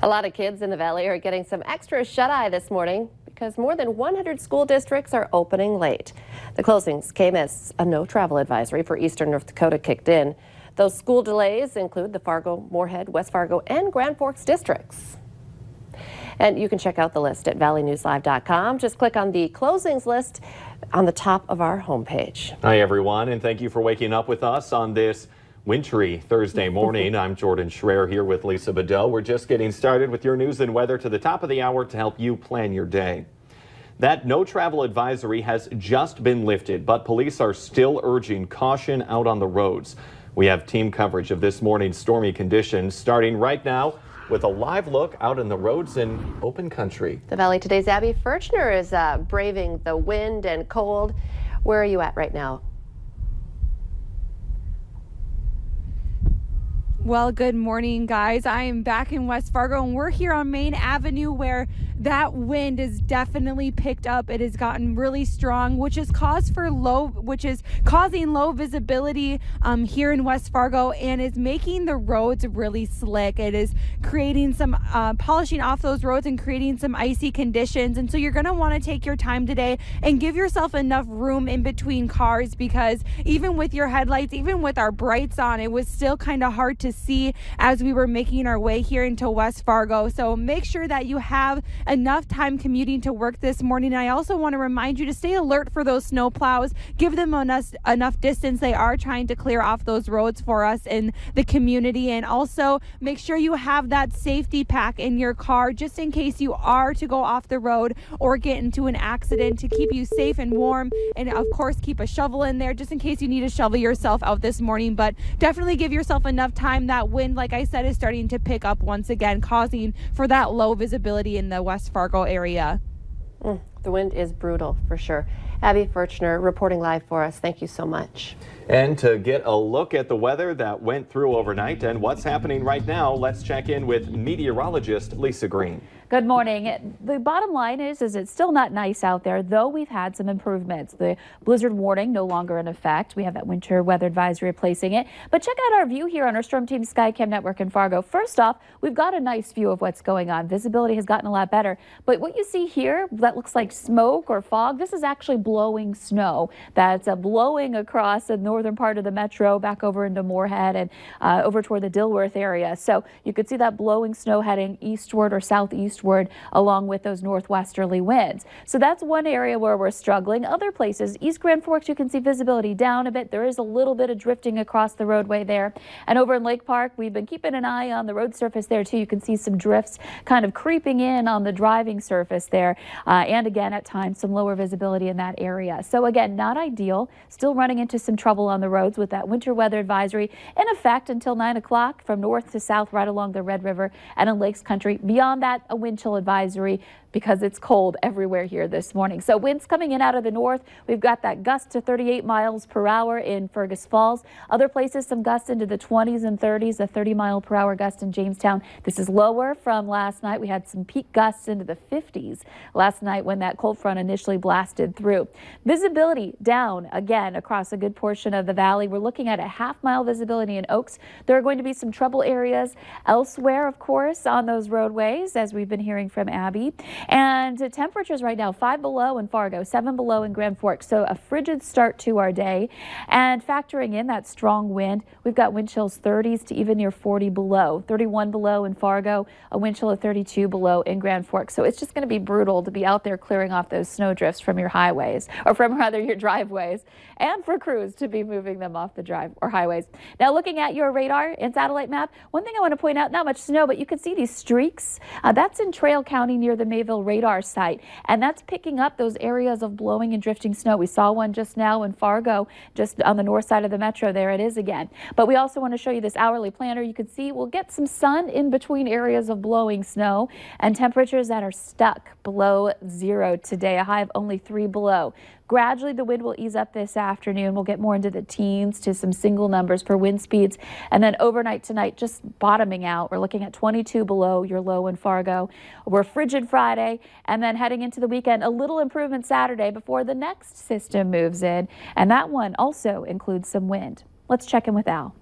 A lot of kids in the valley are getting some extra shut-eye this morning because more than 100 school districts are opening late. The closings came as a no-travel advisory for eastern North Dakota kicked in. Those school delays include the Fargo, Moorhead, West Fargo, and Grand Forks districts. And you can check out the list at valleynewslive.com. Just click on the closings list on the top of our homepage. Hi, everyone, and thank you for waking up with us on this wintry Thursday morning. I'm Jordan Schreier here with Lisa Bedell. We're just getting started with your news and weather to the top of the hour to help you plan your day. That no travel advisory has just been lifted, but police are still urging caution out on the roads. We have team coverage of this morning's stormy conditions starting right now with a live look out in the roads in open country. The Valley Today's Abby Furchner is braving the wind and cold. Where are you at right now? Well, good morning, guys. I am back in West Fargo, and we're here on Main Avenue where that wind is definitely picked up. It has gotten really strong, which is causing low visibility here in West Fargo and is making the roads really slick. It is creating some polishing off those roads and creating some icy conditions. And so you're going to want to take your time today and give yourself enough room in between cars, because even with your headlights, even with our brights on, it was still kind of hard to see as we were making our way here into West Fargo. So make sure that you have enough time commuting to work this morning. I also want to remind you to stay alert for those snow plows. Give them enough distance. They are trying to clear off those roads for us in the community. And also make sure you have that safety pack in your car just in case you are to go off the road or get into an accident, to keep you safe and warm. And of course, keep a shovel in there just in case you need to shovel yourself out this morning. But definitely give yourself enough time. That wind, like I said, is starting to pick up once again, causing for that low visibility in the West Fargo area. The wind is brutal for sure. Abby Furchner reporting live for us. Thank you so much. And to get a look at the weather that went through overnight and what's happening right now, let's check in with meteorologist Lisa Green. Good morning. The bottom line is it's still not nice out there, though we've had some improvements. The blizzard warning no longer in effect. We have that winter weather advisory replacing it. But check out our view here on our Storm Team Skycam network in Fargo. First off, we've got a nice view of what's going on. Visibility has gotten a lot better. But what you see here, that looks like smoke or fog, this is actually blowing snow that's blowing across the northern part of the metro back over into Moorhead and over toward the Dilworth area. So you could see that blowing snow heading eastward or southeastward along with those northwesterly winds. So that's one area where we're struggling. Other places, East Grand Forks, you can see visibility down a bit. There is a little bit of drifting across the roadway there. And over in Lake Park, we've been keeping an eye on the road surface there too. You can see some drifts kind of creeping in on the driving surface there. And again, at times, some lower visibility in that area. So again, not ideal. Still running into some trouble on the roads with that winter weather advisory in effect until 9 o'clock from north to south right along the Red River and in Lakes Country. Beyond that, a wind chill advisory because it's cold everywhere here this morning. So winds coming in out of the north. We've got that gust to 38 miles per hour in Fergus Falls. Other places, some gusts into the 20s and 30s, a 30-mile-per-hour gust in Jamestown. This is lower from last night. We had some peak gusts into the 50s last night when that cold front initially blasted through. Visibility down again across a good portion of the valley. We're looking at a half-mile visibility in Oaks. There are going to be some trouble areas elsewhere, of course, on those roadways, as we've been hearing from Abby. And temperatures right now, 5 below in Fargo, 7 below in Grand Forks. So a frigid start to our day. And factoring in that strong wind, we've got wind chills 30s to even near 40 below, 31 below in Fargo, a wind chill of 32 below in Grand Forks. So it's just going to be brutal to be out there clearing off those snow drifts from your highways, or from rather your driveways, and for crews to be moving them off the drive or highways. Now looking at your radar and satellite map, one thing I want to point out, not much snow, but you can see these streaks. That's in Trail County near the Mayville radar site, and that's picking up those areas of blowing and drifting snow. We saw one just now in Fargo, just on the north side of the metro. There it is again. But we also want to show you this hourly planner. You can see we'll get some sun in between areas of blowing snow and temperatures that are stuck below zero today, a high of only 3 below. Gradually, the wind will ease up this afternoon. We'll get more into the teens to some single numbers for wind speeds. And then overnight tonight, just bottoming out. We're looking at 22 below your low in Fargo. We're frigid Friday, and then heading into the weekend, a little improvement Saturday before the next system moves in. And that one also includes some wind. Let's check in with Al.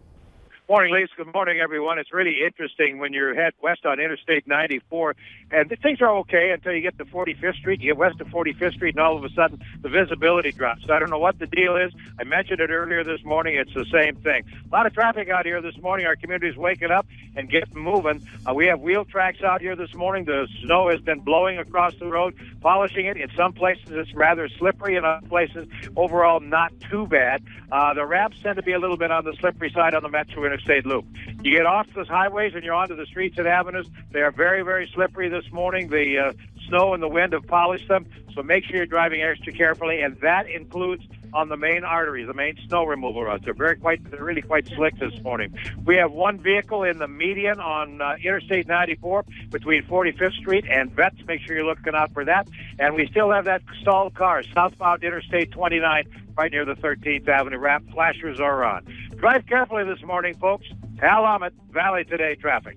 Morning, Lisa. Good morning, everyone. It's really interesting when you head west on Interstate 94, and things are okay until you get to 45th Street. You get west of 45th Street, and all of a sudden, the visibility drops. I don't know what the deal is. I mentioned it earlier this morning. It's the same thing. A lot of traffic out here this morning. Our community is waking up and getting moving. We have wheel tracks out here this morning. The snow has been blowing across the road, polishing it. In some places, it's rather slippery. In other places, overall, not too bad. The ramps tend to be a little bit on the slippery side on the Metro Interstate Loop. You get off those highways and you're onto the streets and avenues. They are very, very slippery this morning. The snow and the wind have polished them, so make sure you're driving extra carefully, and that includes on the main arteries, the main snow removal routes. They're really quite slick this morning. We have one vehicle in the median on Interstate 94 between 45th Street and Vets. Make sure you're looking out for that. And we still have that stalled car southbound Interstate 29 right near the 13th Avenue ramp. Flashers are on. Drive carefully this morning, folks. Al Ahmed, Valley Today traffic.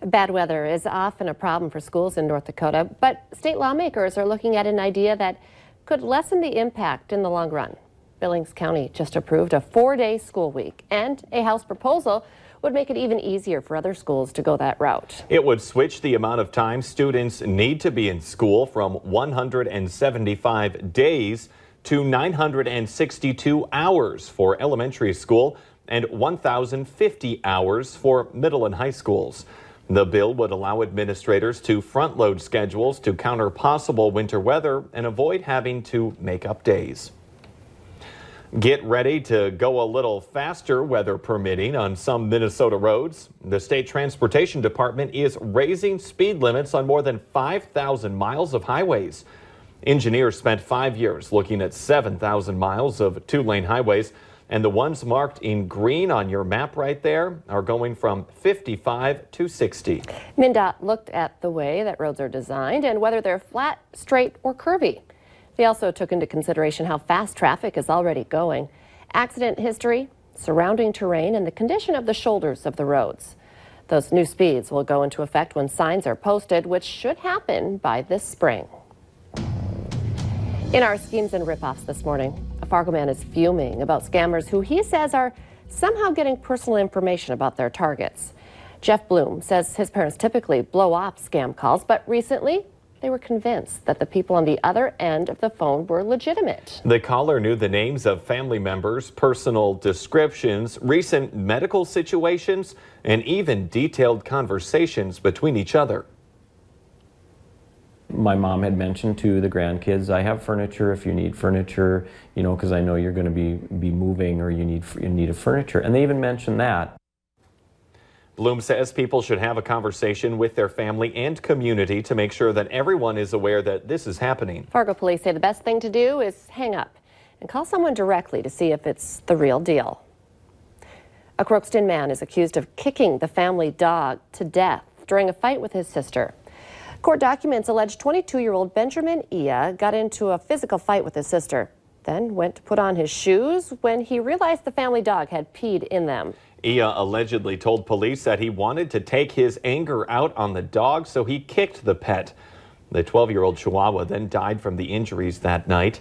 Bad weather is often a problem for schools in North Dakota, but state lawmakers are looking at an idea that could lessen the impact in the long run. Billings County just approved a 4-day school week, and a House proposal would make it even easier for other schools to go that route. It would switch the amount of time students need to be in school from 175 days to 962 hours for elementary school and 1,050 hours for middle and high schools. The bill would allow administrators to front-load schedules to counter possible winter weather and avoid having to make up days. Get ready to go a little faster, weather permitting, on some Minnesota roads. The State Transportation Department is raising speed limits on more than 5,000 miles of highways. Engineers spent 5 years looking at 7,000 miles of two-lane highways, and the ones marked in green on your map right there are going from 55 to 60. MnDOT looked at the way that roads are designed and whether they're flat, straight, or curvy. They also took into consideration how fast traffic is already going, accident history, surrounding terrain, and the condition of the shoulders of the roads. Those new speeds will go into effect when signs are posted, which should happen by this spring. In our schemes and ripoffs this morning, a Fargo man is fuming about scammers who he says are somehow getting personal information about their targets. Jeff Bloom says his parents typically blow off scam calls, but recently they were convinced that the people on the other end of the phone were legitimate. The caller knew the names of family members, personal descriptions, recent medical situations, and even detailed conversations between each other. My mom had mentioned to the grandkids, I have furniture if you need furniture, you know, because I know you're going to be moving or you need a furniture. And they even mentioned that. Bloom says people should have a conversation with their family and community to make sure that everyone is aware that this is happening. Fargo police say the best thing to do is hang up and call someone directly to see if it's the real deal. A Crookston man is accused of kicking the family dog to death during a fight with his sister. Court documents allege 22-year-old Benjamin Ia got into a physical fight with his sister, then went to put on his shoes when he realized the family dog had peed in them. Ia allegedly told police that he wanted to take his anger out on the dog, so he kicked the pet. The 12-year-old Chihuahua then died from the injuries that night.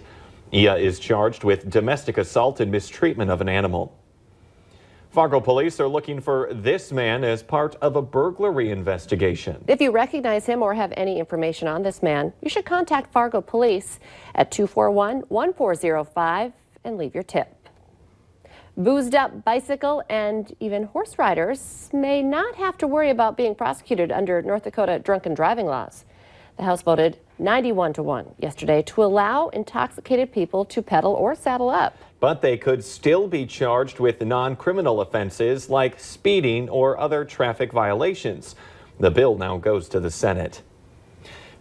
Ia is charged with domestic assault and mistreatment of an animal. Fargo police are looking for this man as part of a burglary investigation. If you recognize him or have any information on this man, you should contact Fargo police at 241-1405 and leave your tip. Boozed up bicycle and even horse riders may not have to worry about being prosecuted under North Dakota drunken driving laws. The House voted 91-1 yesterday to allow intoxicated people to pedal or saddle up. But they could still be charged with non-criminal offenses like speeding or other traffic violations. The bill now goes to the Senate.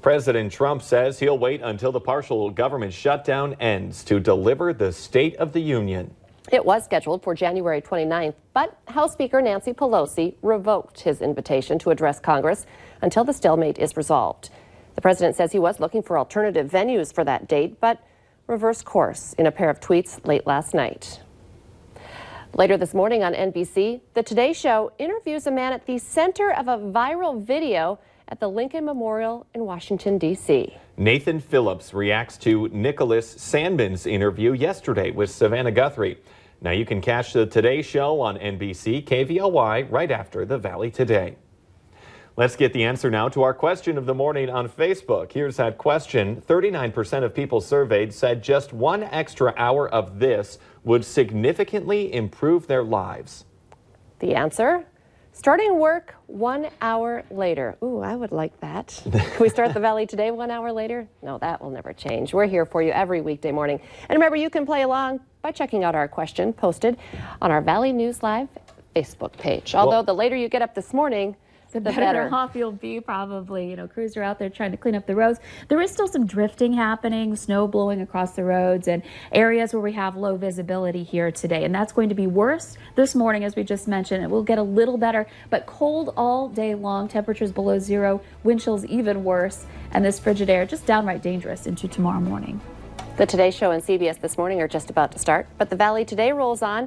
President Trump says he'll wait until the partial government shutdown ends to deliver the State of the Union. It was scheduled for January 29th, but House Speaker Nancy Pelosi revoked his invitation to address Congress until the stalemate is resolved. The president says he was looking for alternative venues for that date, but reversed course in a pair of tweets late last night. Later this morning on NBC, The Today Show interviews a man at the center of a viral video at the Lincoln Memorial in Washington, D.C. Nathan Phillips reacts to Nicholas Sandman's interview yesterday with Savannah Guthrie. Now you can catch the Today Show on NBC KVLY right after the Valley Today. Let's get the answer now to our question of the morning on Facebook. Here's that question. 39% of people surveyed said just 1 extra hour of this would significantly improve their lives. The answer? Starting work 1 hour later. Ooh, I would like that. Can we start the Valley Today 1 hour later? No, that will never change. We're here for you every weekday morning. And remember, you can play along by checking out our question posted on our Valley News Live Facebook page. Although the later you get up this morning, the better off you'll be, probably. You know, crews are out there trying to clean up the roads. There is still some drifting happening, snow blowing across the roads and areas where we have low visibility here today. And that's going to be worse this morning, as we just mentioned. It will get a little better, but cold all day long. Temperatures below zero, wind chills even worse, and this frigid air just downright dangerous into tomorrow morning. The Today Show and CBS This Morning are just about to start, but the Valley Today rolls on.